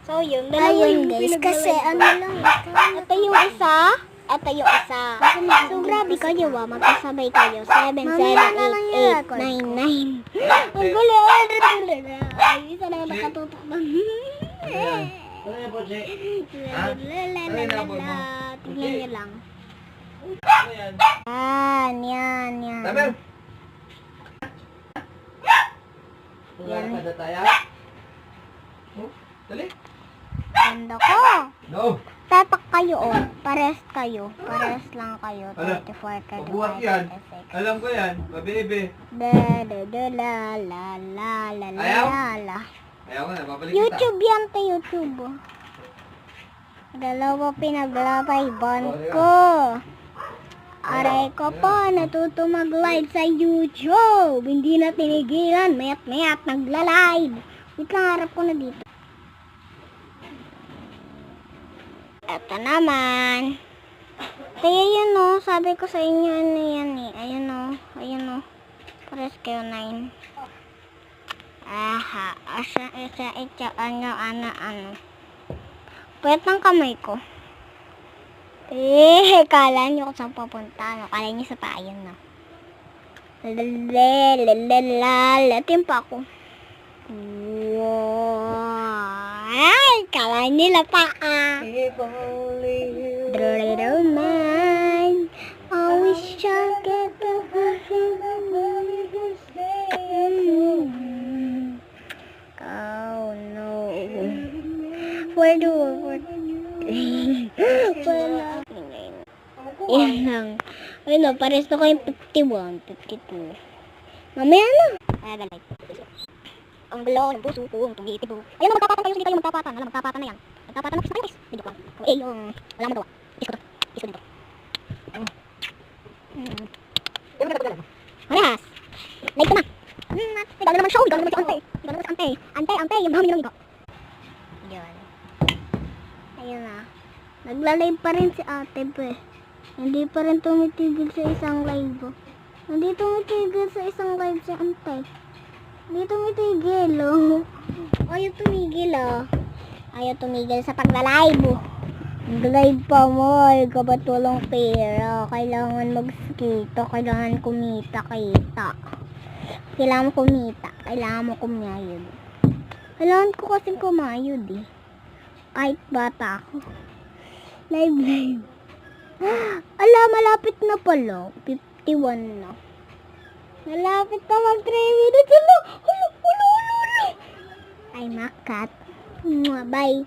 So, yun. Dalawa Ayun yung guys, kasi ano lang Ito yung isa. Ito yung isa. So, grabe kayo magkasabay kayo. 7, 7, 8, 8, 9, 9. Ang gulo. Ay, isa na yung nakatutok na. Ano yan po, Che? Ha? Ano yung nabol mo? Tignan niyo lang. Ano yan? Yan. Tamer! Yan. Kada tayo? Oh, dali. Ganda ko. No. Tatak kayo, oh. Pares kayo. Pares lang kayo. Ala, 34 ka. Pagbuhat yan. Alam ko yan. Mabebe. La la la la la Ayaw? la la. Ayaw ko na, babalik kita. YouTube yan to YouTube. Oh. Dalawa pinaglabayban ko. Aray ko po, natuto mag-live sa YouTube. Hindi na tinigilan. Mayat nagla-live. Wait lang, harap ko na dito. Ito naman. Kaya yun o, sabi ko sa inyo ano yan eh. Ayun o. Pares kayo 9. Aha, isa, ano. Pwet ng kamay ko. Kala nyo kung saan papunta. Kala nyo sa payan na. Latim pa ako. Ay, kala nila pa If only you man, I wish I get the Oh no. Yan lang. Ayun o, pares na kayong 51, 52. Mamaya na. Like. Ang galaw ng puso ko, ang tumitibo. Ayun na, magkapatan kayo, hindi kayo magkapatan. Alam, magkapatan na yan. Magkapatan na guys. Hindi ko lang. Yung, wala mo daw. Isko dito. Marahas. Like ko na. Gano'n naman show, gano'n naman si Ante. Ante, yung dami ng iba. Yun. Ayun na. Nagla-live pa rin si ate pe. Hindi pa rin tumitigil sa isang live. Hindi tumitigil sa isang live si Ante. Hindi tumitigil, oh. Ayaw tumigil, oh. Ayaw tumigil sa pagla-live, oh. Mag-live pa mo, ka ba't walang pera? Kailangan mag-skita, kailangan kumita. Kailangan mo kumayod. Kailangan ko kasing kumayod, eh. Kahit bata ako. Live. Ala, malapit na pala. 51 na. Malapit na mag 3 minutes. Hulo. Ay, makat. Bye.